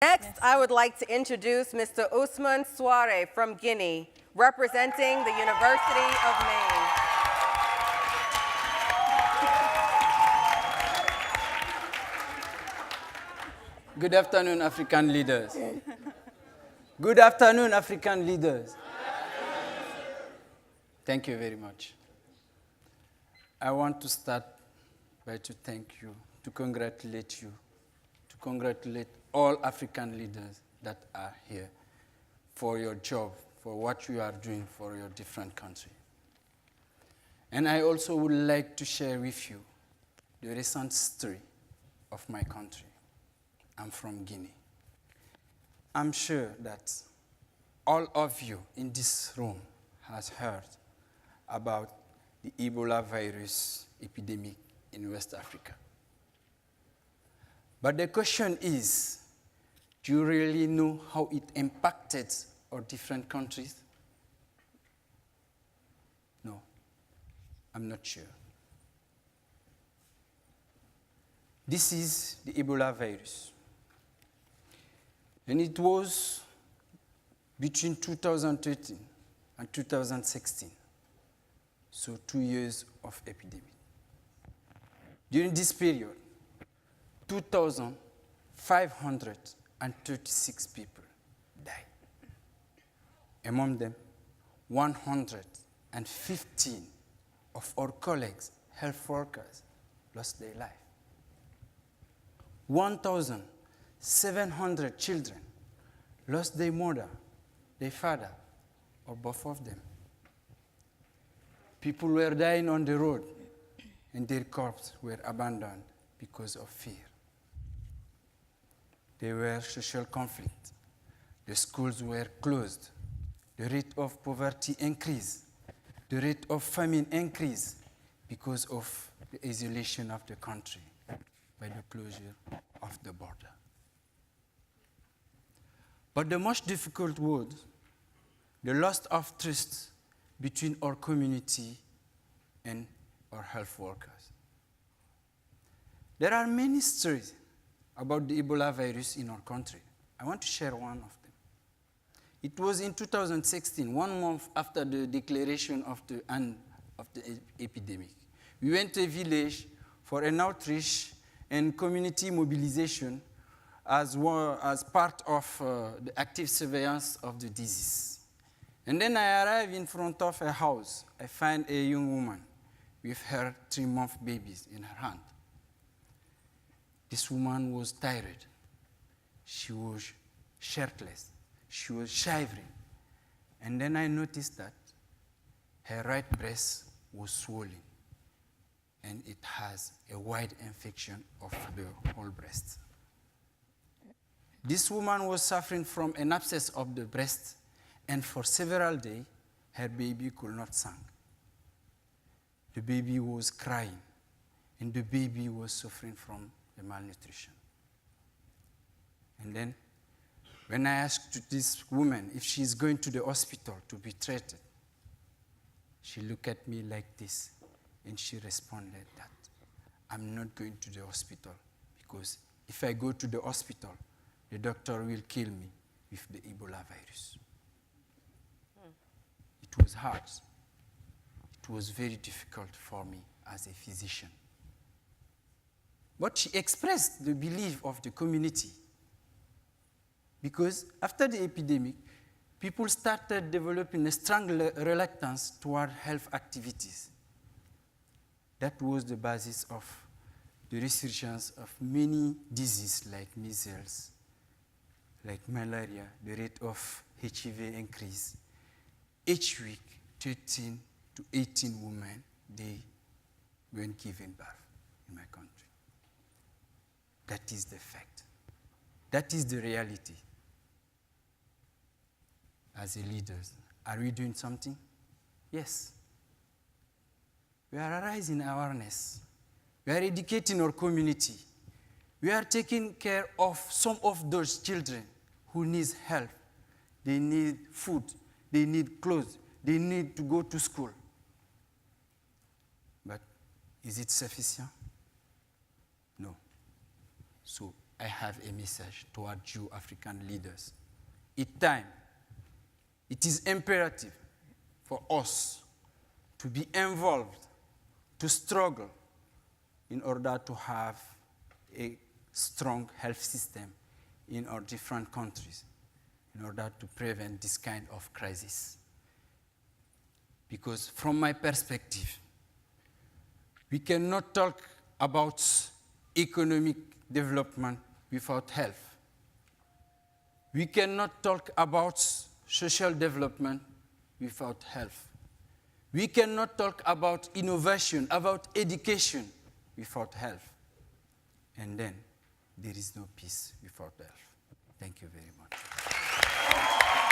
Next, I would like to introduce Mr. Ousmane Suare from Guinea, representing the University of Maine. Good afternoon, African leaders. Good afternoon, African leaders. Thank you very much. I want to start by to thank you, to congratulate all African leaders that are here for your job, for what you are doing for your different countries. And I also would like to share with you the recent story of my country. I'm from Guinea. I'm sure that all of you in this room has heard about the Ebola virus epidemic in West Africa. But the question is, do you really know how it impacted our different countries? No, I'm not sure. This is the Ebola virus. And it was between 2013 and 2016, so 2 years of epidemic. During this period, 2,536 people died. Among them, 115 of our colleagues, health workers, lost their life. 1,700 children lost their mother, their father, or both of them. People were dying on the road, and their corpses were abandoned because of fear. There were social conflict. The schools were closed. The rate of poverty increased. The rate of famine increased because of the isolation of the country by the closure of the border. But the most difficult was the loss of trust between our community and our health workers. There are many stories about the Ebola virus in our country. I want to share one of them. It was in 2016, 1 month after the declaration of the end of the epidemic. We went to a village for an outreach and community mobilization as part of the active surveillance of the disease. And then I arrived in front of a house. I find a young woman with her 3-month babies in her hand. This woman was tired. She was shirtless. She was shivering. And then I noticed that her right breast was swollen, and it has a wide infection of the whole breast. This woman was suffering from an abscess of the breast, and for several days, her baby could not sing. The baby was crying, and the baby was suffering from the malnutrition. And then, when I asked this woman if she's going to the hospital to be treated, she looked at me like this, and she responded that, I'm not going to the hospital, because if I go to the hospital, the doctor will kill me with the Ebola virus. It was hard. It was very difficult for me as a physician. But she expressed the belief of the community, because after the epidemic, people started developing a strong reluctance toward health activities. That was the basis of the resurgence of many diseases like measles, like malaria. The rate of HIV increased. Each week, 13 to 18 women, they were given birth in my country. That is the fact. That is the reality. As a leaders, are we doing something? Yes. We are raising awareness. We are educating our community. We are taking care of some of those children who need help. They need food. They need clothes. They need to go to school. But is it sufficient? No. So I have a message toward you African leaders. It is imperative for us to be involved, to struggle in order to have a strong health system in our different countries, in order to prevent this kind of crisis. Because from my perspective, we cannot talk about economic development without health. We cannot talk about social development without health. We cannot talk about innovation, about education without health. And then there is no peace without health. Thank you very much.